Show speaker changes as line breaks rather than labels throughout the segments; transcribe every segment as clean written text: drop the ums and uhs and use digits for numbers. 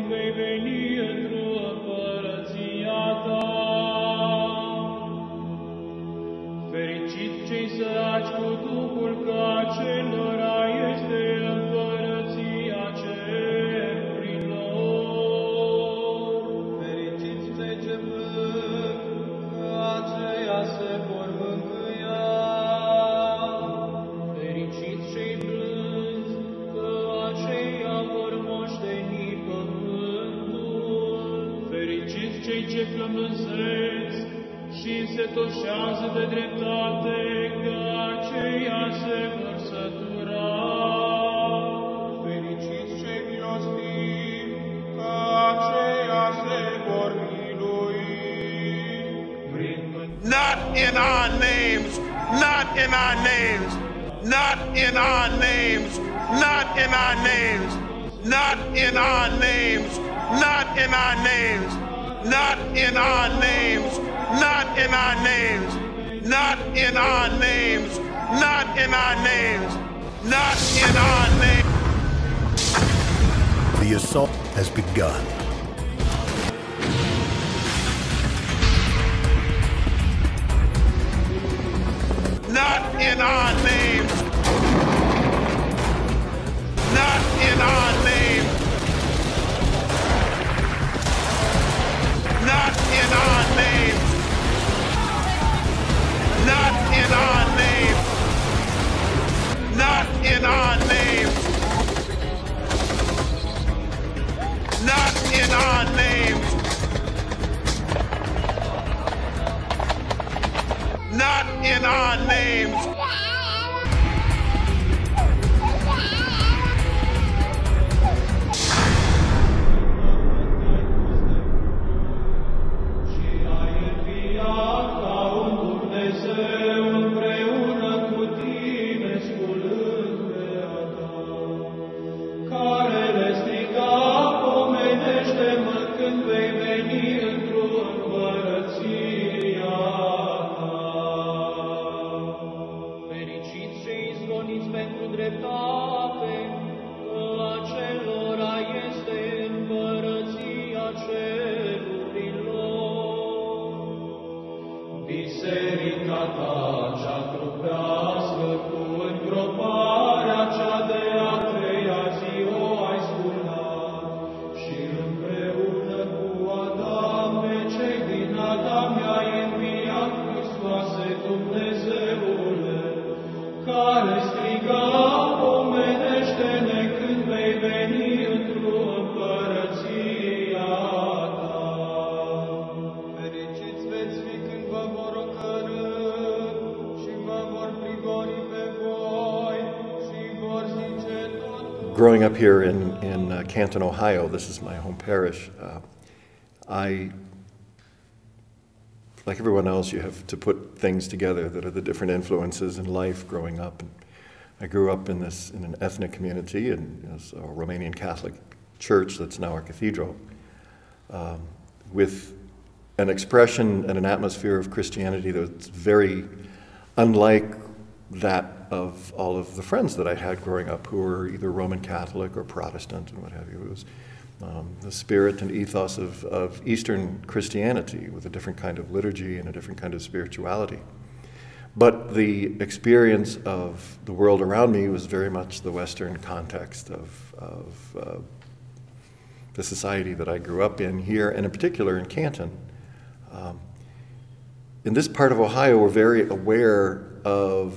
când vei veni într-o împărăția ta. Fericiți cei săraci cu Duhul, că acelora este împărăția cerurilor.
Fericiți cei ce plâng, că aceia se vor mângâia.
Fericiți cei blânzi, că aceia vor moșteni pământul. Fericiți cei ce flămânzesc și însetoșează de dreptate, că aceia se vor sătura.
Fericiți cei milostivi, că aceia se vor milui.
Not in our names, not in our names, not in our names, not in our names, not in our names, not in our names, not in our names, not in our names, not in our names, not in our names, not in our names.
The assault has begun.
Not in our names. Not in our names. Not in our names. Not in our names. Not in our names. Not in our names. Not in our names.
Și ai înviat ca un Dumnezeu împreună cu tine, sculând pe Adam, care le striga: pomenește-mă când vei veni într-o împărăția ta. Fericiți cei izgoniți pentru dreptate, că acelora este împărăția cerurilor. Biserica ta cea trupească, cu îngroparea cea de a treia zi o ai sculat, și împreună cu Adam pe cei din Adam i-ai înviat, Hristoase Dumnezeule, care striga: pomenește-ne când vei veni într-o împărăția ta.
Fericiți veți fi când vă vor ocărî și vă vor prigoni pe voi și vor zice tot.
Growing up here in Canton, Ohio, this is my home parish, like everyone else, you have to put things together that are the different influences in life growing up. And I grew up in an ethnic community, and it's a Romanian Catholic church that's now our cathedral, with an expression and an atmosphere of Christianity that's very unlike that of all of the friends that I had growing up who were either Roman Catholic or Protestant and what have you. It was the spirit and ethos of Eastern Christianity with a different kind of liturgy and a different kind of spirituality. But the experience of the world around me was very much the Western context of the society that I grew up in here, and in particular in Canton. In this part of Ohio, we're very aware of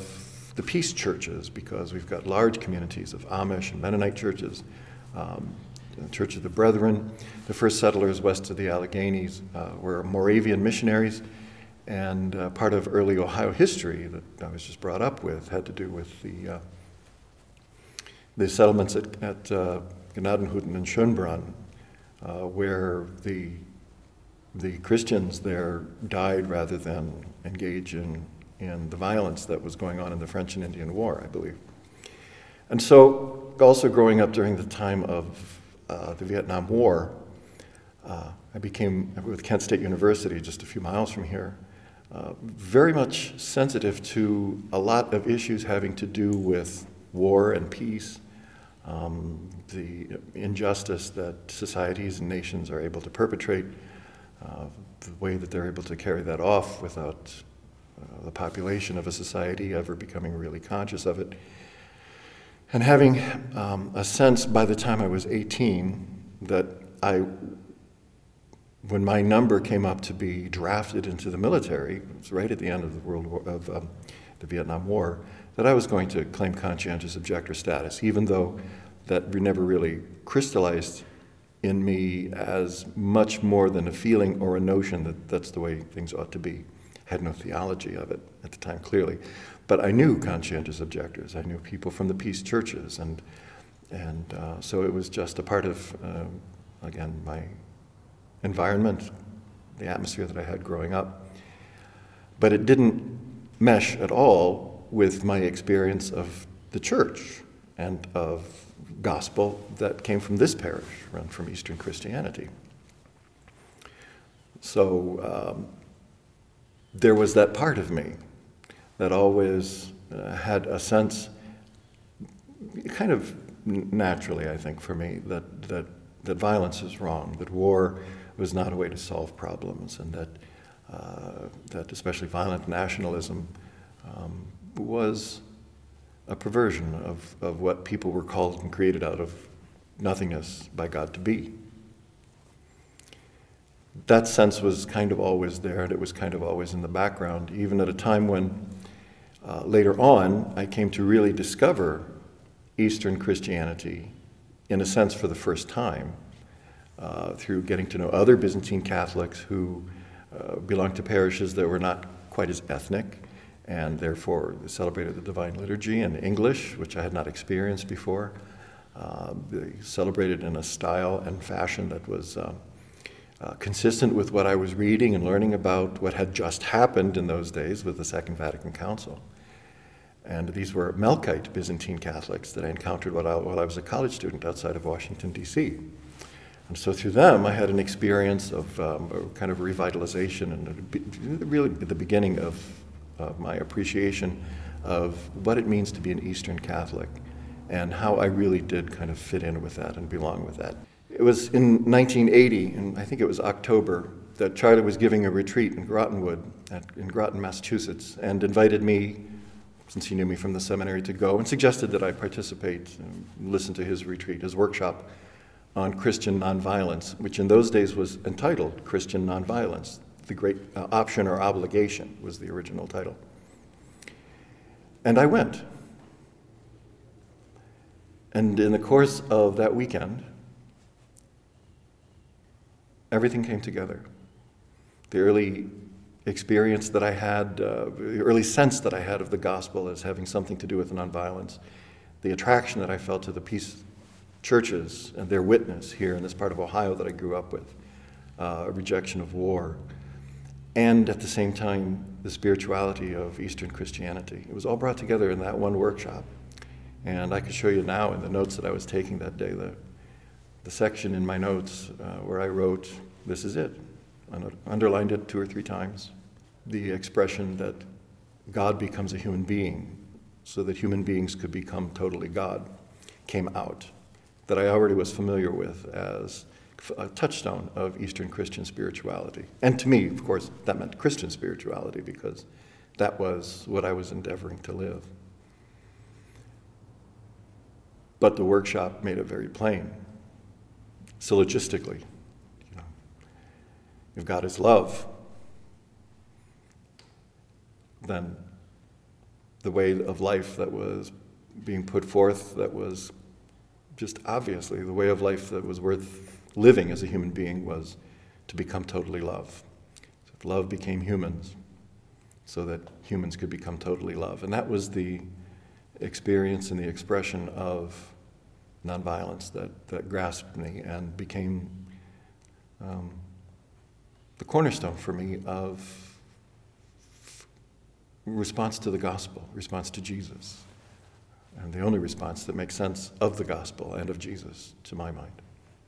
the peace churches because we've got large communities of Amish and Mennonite churches, the Church of the Brethren. The first settlers west of the Alleghenies were Moravian missionaries, and part of early Ohio history that I was just brought up with had to do with the settlements at Gnadenhutten and Schönbrunn, where the Christians there died rather than engage in the violence that was going on in the French and Indian War, I believe. And so, also growing up during the time of the Vietnam War, I became, with Kent State University, just a few miles from here, very much sensitive to a lot of issues having to do with war and peace, the injustice that societies and nations are able to perpetrate, the way that they're able to carry that off without the population of a society ever becoming really conscious of it. And having a sense by the time I was 18 that when my number came up to be drafted into the military, it was right at the end of the Vietnam War, that I was going to claim conscientious objector status, even though that never really crystallized in me as much more than a feeling or a notion that that's the way things ought to be. I had no theology of it at the time, clearly. But I knew conscientious objectors. I knew people from the peace churches. And so it was just a part of, again, my environment, the atmosphere that I had growing up. But it didn't mesh at all with my experience of the church and of gospel that came from this parish, run from Eastern Christianity. So there was that part of me that always had a sense, kind of naturally, I think, for me, that violence is wrong, that war was not a way to solve problems, and that especially violent nationalism was a perversion of what people were called and created out of nothingness by God to be. That sense was kind of always there, and it was kind of always in the background, even at a time when later on I came to really discover Eastern Christianity, in a sense for the first time, through getting to know other Byzantine Catholics who belonged to parishes that were not quite as ethnic, and therefore they celebrated the Divine Liturgy in English, which I had not experienced before. They celebrated in a style and fashion that was consistent with what I was reading and learning about what had just happened in those days with the Second Vatican Council. And these were Melkite Byzantine Catholics that I encountered while I was a college student outside of Washington, D.C. And so through them, I had an experience of kind of revitalization and really the beginning of my appreciation of what it means to be an Eastern Catholic and how I really did kind of fit in with that and belong with that. It was in 1980, and I think it was October, that Charlie was giving a retreat in Grottenwood, in Groton, Massachusetts, and invited me, since he knew me from the seminary, to go and suggested that I participate and listen to his retreat, his workshop on Christian nonviolence, which in those days was entitled Christian Nonviolence. The Great Option or Obligation was the original title. And I went. And in the course of that weekend, everything came together. The early experience that I had, the early sense that I had of the gospel as having something to do with nonviolence, the attraction that I felt to the peace churches and their witness here in this part of Ohio that I grew up with, a rejection of war, and at the same time, the spirituality of Eastern Christianity. It was all brought together in that one workshop. And I could show you now in the notes that I was taking that day, the section in my notes where I wrote, "This is it." I underlined it 2 or 3 times. The expression that God becomes a human being so that human beings could become totally God came out, that I already was familiar with as a touchstone of Eastern Christian spirituality. And to me, of course, that meant Christian spirituality because that was what I was endeavoring to live. But the workshop made it very plain, syllogistically. If God is love, then the way of life that was being put forth, that was just obviously the way of life that was worth living as a human being, was to become totally love. So if love became humans, so that humans could become totally love. And that was the experience and the expression of nonviolence that grasped me and became the cornerstone for me of response to the gospel, response to Jesus, and the only response that makes sense of the gospel and of Jesus, to my mind.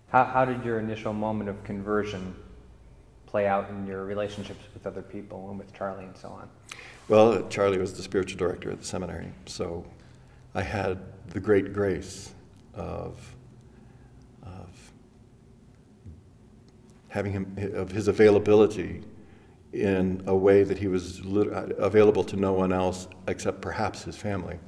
How did your initial moment of conversion play out in your relationships with other people and with Charlie and so on?
Well, Charlie was the spiritual director at the seminary, so I had the great grace of having him, of his availability in a way that he was available to no one else except perhaps his family.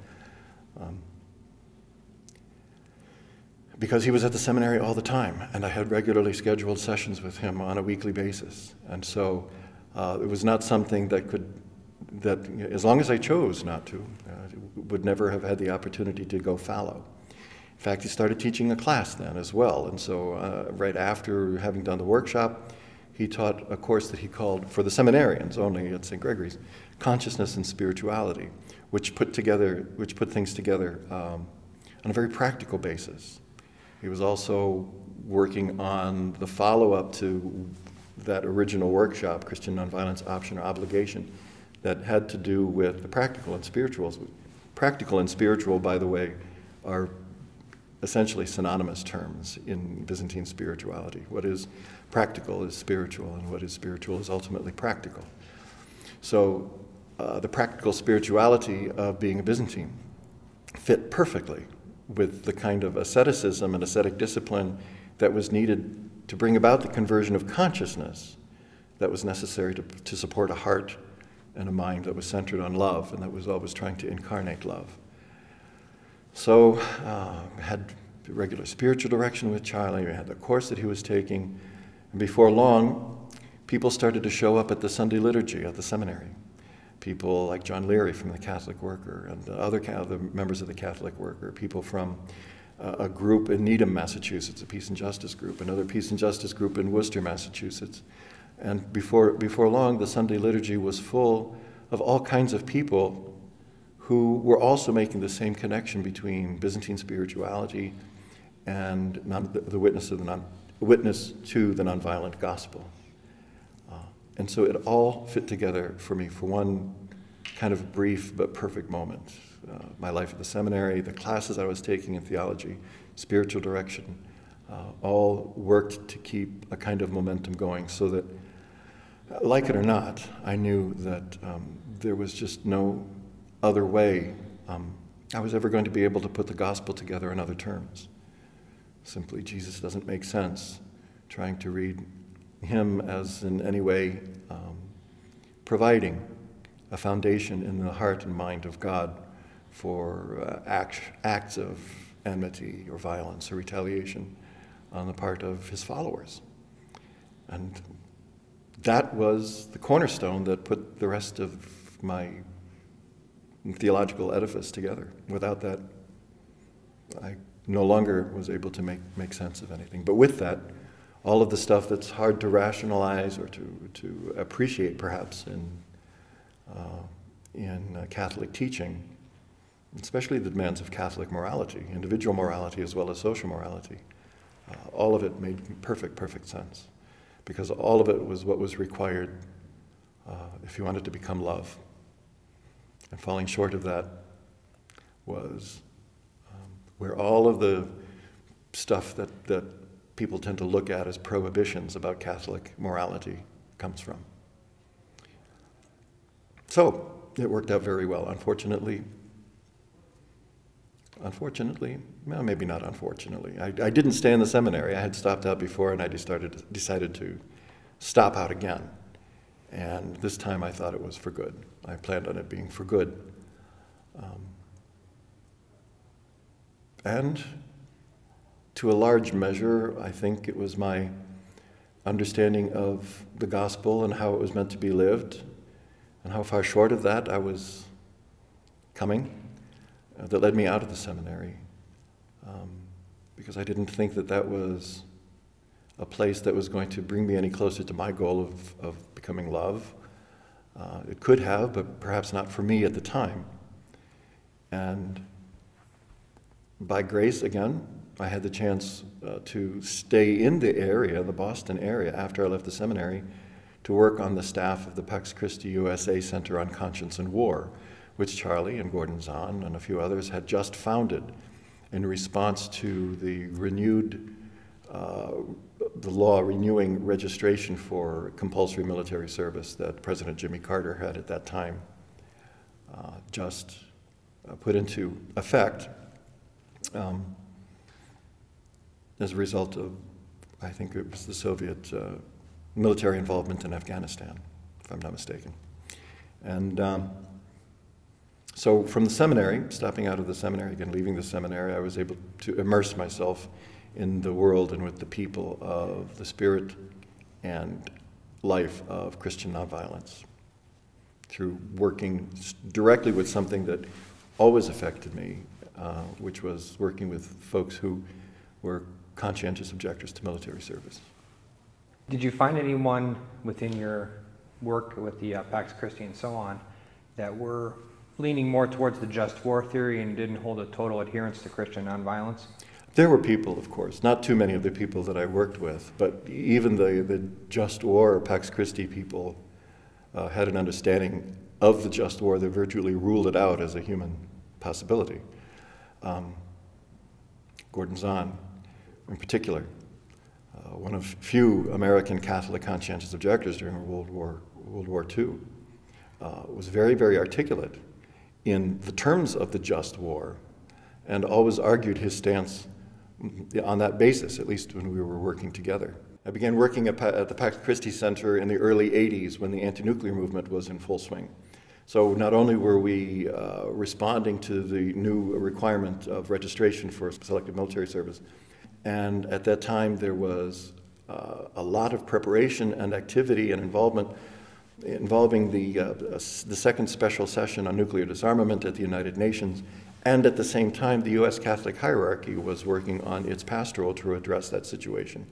Because he was at the seminary all the time, and I had regularly scheduled sessions with him on a weekly basis. And so it was not something that as long as I chose not to, would never have had the opportunity to go fallow. In fact, he started teaching a class then as well. And so right after having done the workshop, he taught a course that he called, for the seminarians only at St. Gregory's, Consciousness and Spirituality, which put things together on a very practical basis. He was also working on the follow-up to that original workshop, Christian Nonviolence, Option or Obligation, that had to do with the practical and spirituals. Practical and spiritual, by the way, are essentially synonymous terms in Byzantine spirituality. What is practical is spiritual, and what is spiritual is ultimately practical. So the practical spirituality of being a Byzantine fit perfectly with the kind of asceticism and ascetic discipline that was needed to bring about the conversion of consciousness that was necessary to support a heart and a mind that was centered on love and that was always trying to incarnate love. So I had regular spiritual direction with Charlie. We had the course that he was taking. And before long, people started to show up at the Sunday liturgy at the seminary. People like John Leary from the Catholic Worker and other members of the Catholic Worker, people from a group in Needham, Massachusetts, a Peace and Justice group, another Peace and Justice group in Worcester, Massachusetts. And before long, the Sunday liturgy was full of all kinds of people who were also making the same connection between Byzantine spirituality and the witness to the nonviolent gospel. And so it all fit together for me for one kind of brief but perfect moment. My life at the seminary, the classes I was taking in theology, spiritual direction, all worked to keep a kind of momentum going so that, like it or not, I knew that there was just no other way I was ever going to be able to put the gospel together in other terms. Simply, Jesus doesn't make sense trying to read him as in any way providing a foundation in the heart and mind of God for acts of enmity or violence or retaliation on the part of his followers. And that was the cornerstone that put the rest of my theological edifice together. Without that, I no longer was able to make sense of anything. But with that, all of the stuff that's hard to rationalize or to appreciate, perhaps, in Catholic teaching, especially the demands of Catholic morality, individual morality as well as social morality, all of it made perfect sense, because all of it was what was required if you wanted to become love. And falling short of that was where all of the stuff that people tend to look at as prohibitions about Catholic morality comes from. So it worked out very well. Unfortunately, well, maybe not unfortunately. I didn't stay in the seminary. I had stopped out before, and I decided to stop out again. And this time I thought it was for good. I planned on it being for good. And to a large measure, I think it was my understanding of the gospel and how it was meant to be lived, and how far short of that I was coming, that led me out of the seminary, because I didn't think that was a place that was going to bring me any closer to my goal of becoming love. It could have, but perhaps not for me at the time. And by grace, again, I had the chance to stay in the area, the Boston area, after I left the seminary, to work on the staff of the Pax Christi USA Center on Conscience and War, which Charlie and Gordon Zahn and a few others had just founded in response to the law renewing registration for compulsory military service that President Jimmy Carter had at that time just put into effect. as a result of, I think it was the Soviet military involvement in Afghanistan, if I'm not mistaken. And so from the seminary, stepping out of the seminary, again leaving the seminary, I was able to immerse myself in the world and with the people of the spirit and life of Christian nonviolence through working directly with something that always affected me, which was working with folks who were conscientious objectors to military service.
Did you find anyone within your work with the Pax Christi and so on that were leaning more towards the just war theory and didn't hold a total adherence to Christian nonviolence?
There were people, of course, not too many of the people that I worked with, but even the just war or Pax Christi people had an understanding of the just war that virtually ruled it out as a human possibility. Gordon Zahn, in particular, one of few American Catholic conscientious objectors during World War II, was very, very articulate in the terms of the just war and always argued his stance on that basis, at least when we were working together. I began working at the Pax Christi Center in the early 80s when the anti-nuclear movement was in full swing. So not only were we responding to the new requirement of registration for selective military service, and at that time there was a lot of preparation and activity and involvement involving the second special session on nuclear disarmament at the United Nations, and at the same time the U.S. Catholic hierarchy was working on its pastoral to address that situation.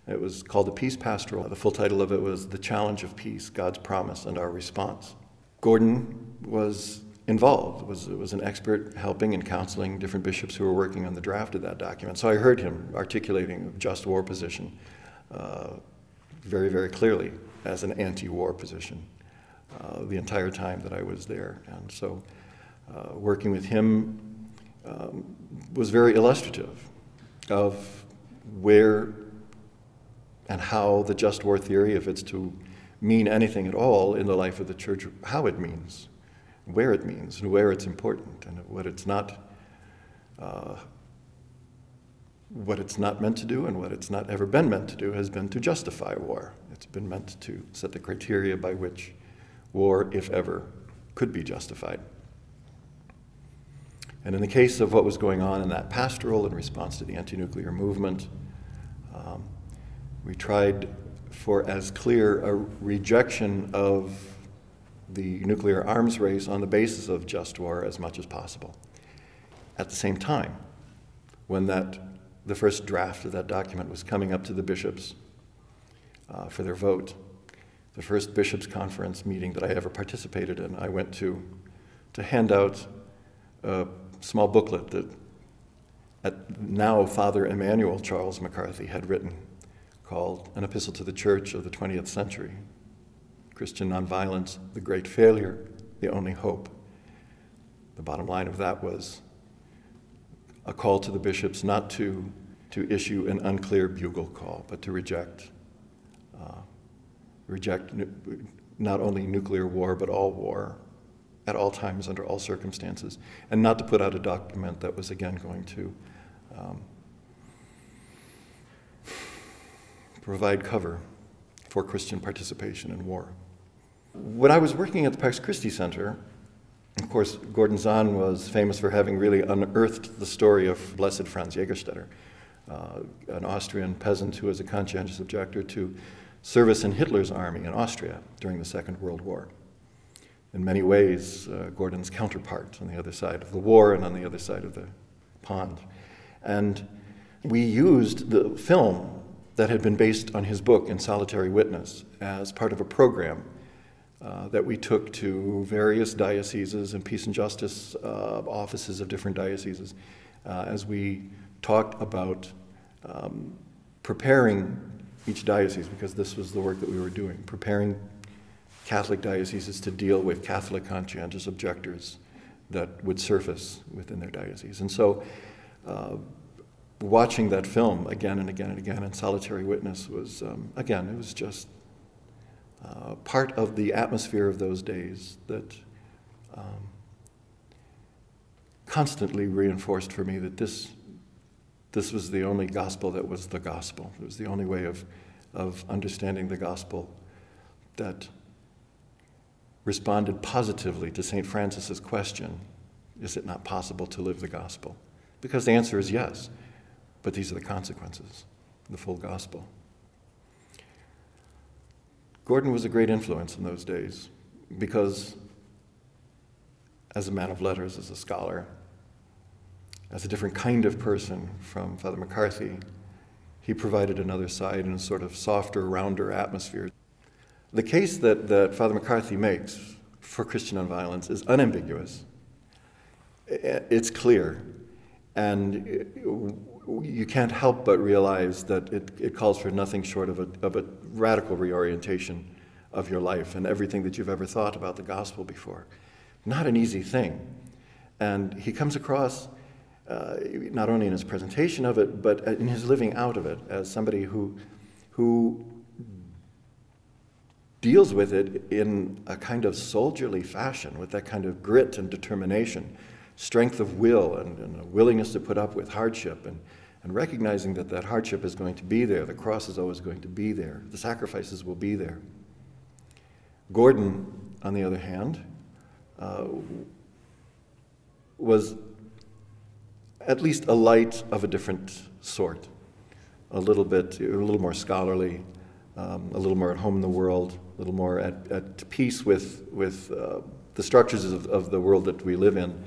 It was called the Peace Pastoral. The full title of it was The Challenge of Peace, God's Promise and Our Response. Gordon was involved, was an expert helping and counseling different bishops who were working on the draft of that document. So I heard him articulating a just war position very, very clearly as an anti-war position the entire time that I was there. And so working with him was very illustrative of where and how the just war theory, if it's to mean anything at all in the life of the church, how it means, where it means, and where it's important, and what it's not meant to do, and what it's not ever been meant to do has been to justify war. It's been meant to set the criteria by which war, if ever, could be justified. And in the case of what was going on in that pastoral in response to the anti-nuclear movement, we tried for as clear a rejection of the nuclear arms race on the basis of just war as much as possible. At the same time, when the first draft of that document was coming up to the bishops for their vote, the first bishops' conference meeting that I ever participated in, I went to hand out a small booklet that now Father Emmanuel Charles McCarthy had written, called An Epistle to the Church of the 20th Century, Christian Nonviolence, the Great Failure, the Only Hope. The bottom line of that was a call to the bishops not to issue an unclear bugle call, but to reject not only nuclear war, but all war, at all times, under all circumstances, and not to put out a document that was again going to provide cover for Christian participation in war. When I was working at the Pax Christi Center, of course, Gordon Zahn was famous for having really unearthed the story of Blessed Franz Jägerstätter, an Austrian peasant who was a conscientious objector to service in Hitler's army in Austria during the Second World War. In many ways, Gordon's counterpart on the other side of the war and on the other side of the pond. And we used the film that had been based on his book, In Solitary Witness, as part of a program that we took to various dioceses and peace and justice offices of different dioceses as we talked about preparing each diocese, because this was the work that we were doing, preparing Catholic dioceses to deal with Catholic conscientious objectors that would surface within their diocese. And so watching that film again and again and again in Solitary Witness was, again, it was just part of the atmosphere of those days that constantly reinforced for me that this This was the only gospel that was the gospel. It was the only way of understanding the gospel that responded positively to St. Francis's question, is it not possible to live the gospel? Because the answer is yes, but these are the consequences, the full gospel. Gordon was a great influence in those days because as a man of letters, as a scholar, as a different kind of person from Father McCarthy, he provided another side in a sort of softer, rounder atmosphere. The case that Father McCarthy makes for Christian nonviolence is unambiguous. It's clear, and you can't help but realize that it calls for nothing short of a radical reorientation of your life and everything that you've ever thought about the gospel before. Not an easy thing. And he comes across, not only in his presentation of it, but in his living out of it, as somebody who deals with it in a kind of soldierly fashion, with that kind of grit and determination, strength of will, and a willingness to put up with hardship, and recognizing that hardship is going to be there, the cross is always going to be there, the sacrifices will be there. Gordon, on the other hand, was at least a light of a different sort, a little more scholarly, a little more at home in the world, a little more at peace with the structures of the world that we live in,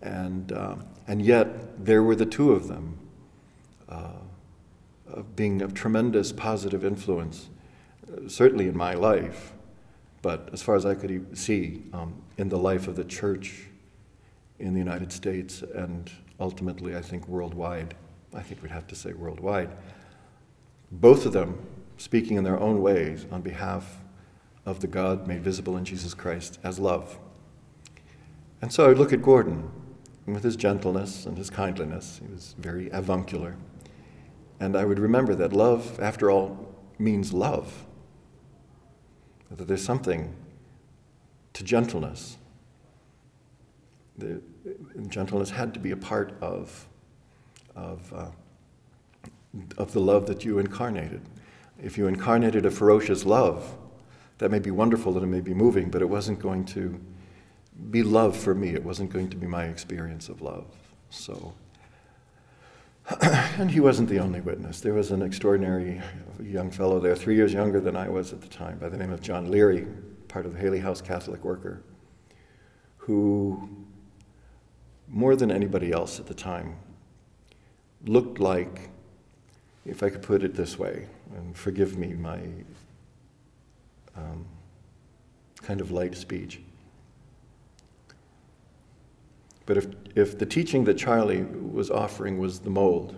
and yet there were the two of them, of being of tremendous positive influence, certainly in my life, but as far as I could see, in the life of the church in the United States, and ultimately, I think, worldwide. I think we'd have to say worldwide. Both of them speaking in their own ways on behalf of the God made visible in Jesus Christ as love. And so I look at Gordon, and with his gentleness and his kindliness, he was very avuncular. And I would remember that love, after all, means love. That there's something to gentleness. Gentleness had to be a part of the love that you incarnated. If you incarnated a ferocious love, that may be wonderful and it may be moving, but it wasn't going to be love for me. It wasn't going to be my experience of love. So, and he wasn't the only witness. There was an extraordinary young fellow there, 3 years younger than I was at the time, by the name of John Leary, part of the Haley House Catholic worker, who, more than anybody else at the time, looked like, if I could put it this way, and forgive me my kind of light speech, but if the teaching that Charlie was offering was the mold,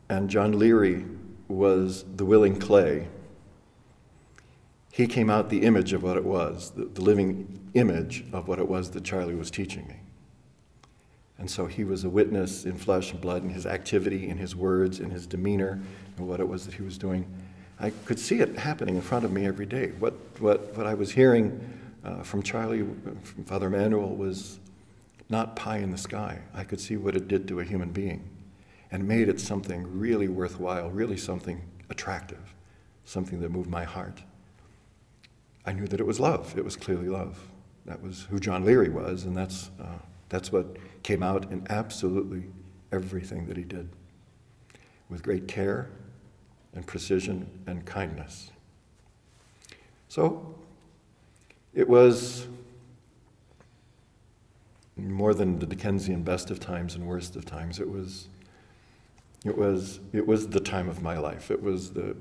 and John Leary was the willing clay, he came out the image of what it was, the living image of what it was that Charlie was teaching me. And so he was a witness in flesh and blood, in his activity, in his words, in his demeanor, and what it was that he was doing. I could see it happening in front of me every day. What I was hearing from Charlie, from Father Emmanuel, was not pie in the sky. I could see what it did to a human being and made it something really worthwhile, really something attractive, something that moved my heart. I knew that it was love. It was clearly love. That was who John Leary was, and that's what came out in absolutely everything that he did, with great care and precision and kindness. So it was more than the Dickensian best of times and worst of times. It was the time of my life. It was the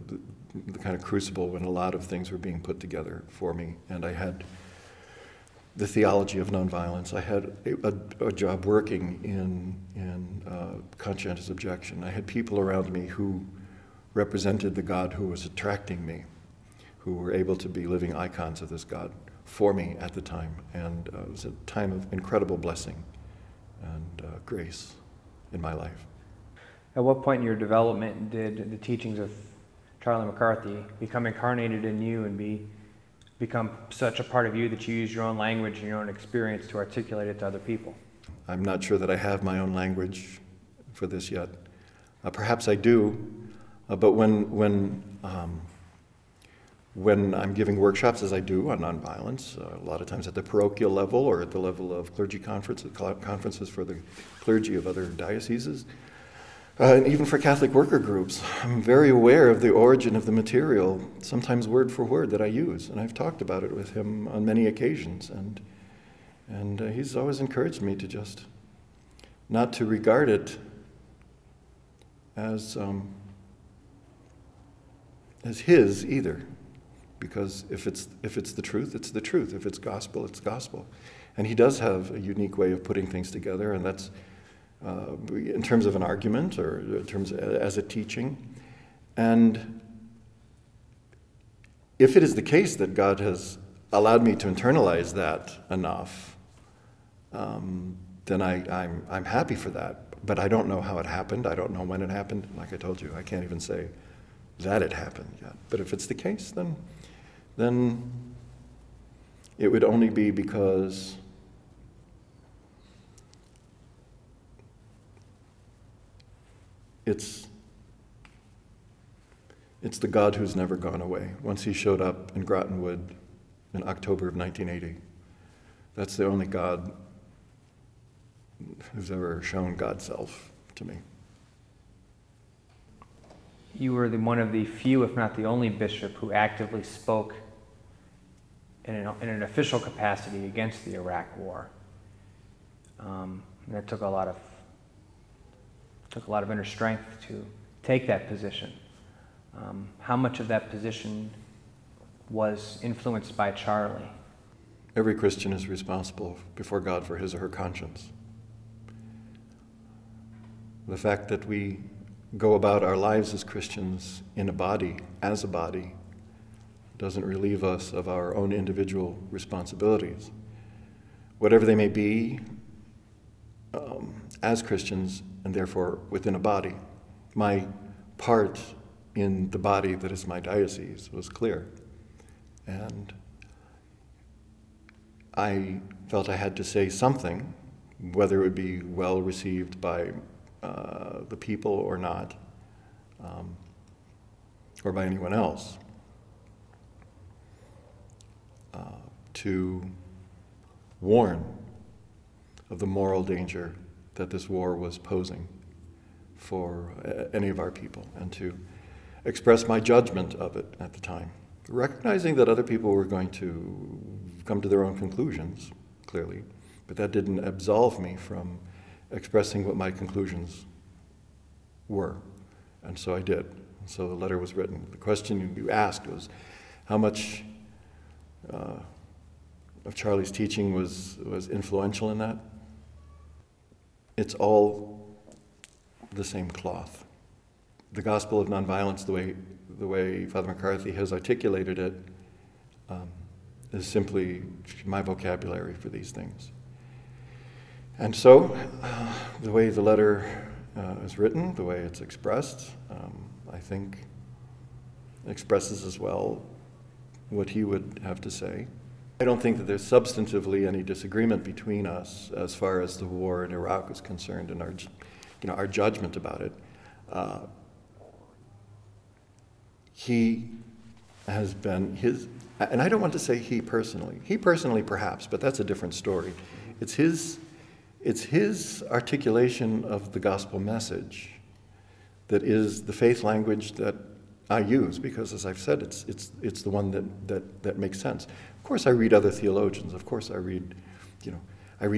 kind of crucible when a lot of things were being put together for me, and I had the theology of nonviolence. I had a job working in conscientious objection. I had people around me who represented the God who was attracting me, who were able to be living icons of this God for me at the time. And it was a time of incredible blessing and grace in my life.
At what point in your development did the teachings of Charlie McCarthy become incarnated in you and become such a part of you that you use your own language and your own experience to articulate it to other people?
I'm not sure that I have my own language for this yet. Perhaps I do, but when I'm giving workshops, as I do on nonviolence, a lot of times at the parochial level or at the level of clergy conferences for the clergy of other dioceses, and even for Catholic worker groups, I'm very aware of the origin of the material, sometimes word for word, that I use. And I've talked about it with him on many occasions. And he's always encouraged me to just not to regard it as his either. Because if it's the truth, it's the truth. If it's gospel, it's gospel. And he does have a unique way of putting things together, and that's in terms of an argument or in terms as a teaching. And if it is the case that God has allowed me to internalize that enough, then I'm happy for that. But I don't know how it happened. I don't know when it happened. Like I told you, I can't even say that it happened yet. But if it's the case, then it would only be because it's the God who's never gone away. Once he showed up in Grottenwood in October of 1980, that's the only God who's ever shown God's self to me.
You were one of the few, if not the only bishop who actively spoke in an official capacity against the Iraq War. That took a lot of inner strength to take that position. How much of that position was influenced by Charlie?
Every Christian is responsible before God for his or her conscience. The fact that we go about our lives as Christians in a body, as a body, doesn't relieve us of our own individual responsibilities. Whatever they may be, as Christians, and therefore within a body. My part in the body that is my diocese was clear. And I felt I had to say something, whether it would be well received by the people or not, or by anyone else, to warn of the moral danger that this war was posing for any of our people, and to express my judgment of it at the time, recognizing that other people were going to come to their own conclusions, clearly, but that didn't absolve me from expressing what my conclusions were, and so I did. So the letter was written. The question you asked was, how much of Charlie's teaching was influential in that? It's all the same cloth. The gospel of nonviolence, the way Father McCarthy has articulated it, is simply my vocabulary for these things. And so, the way the letter is written, the way it's expressed, I think expresses as well what he would have to say. I don't think that there's substantively any disagreement between us as far as the war in Iraq is concerned and our judgment about it. He has been and I don't want to say he personally perhaps, but that's a different story. It's his articulation of the gospel message that is the faith language that I use, because as I've said, it's the one that makes sense. Of course I read other theologians, of course I read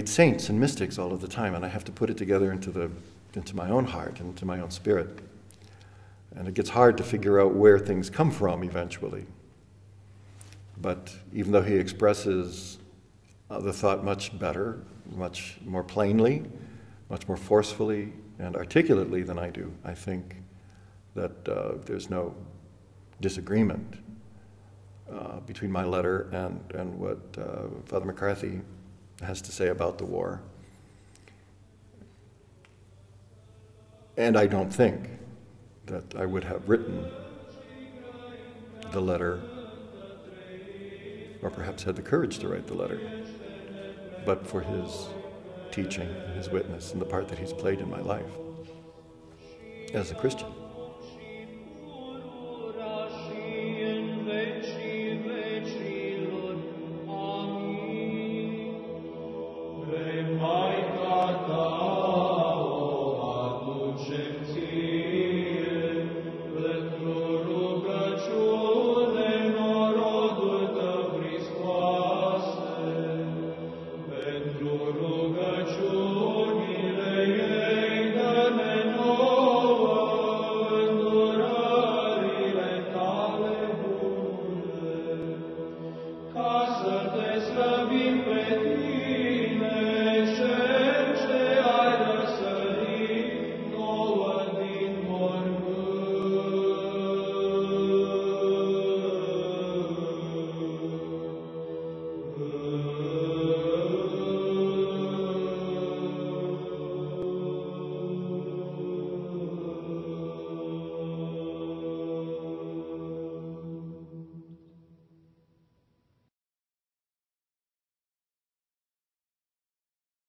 saints and mystics all of the time, and I have to put it together into my own heart, into my own spirit. And it gets hard to figure out where things come from eventually. But even though he expresses the thought much better, much more plainly, much more forcefully and articulately than I do, I think that there's no disagreement between my letter and what Father McCarthy has to say about the war. And I don't think that I would have written the letter, or perhaps had the courage to write the letter, but for his teaching and his witness and the part that he's played in my life as a Christian.
Ca să te slăvim pe tine,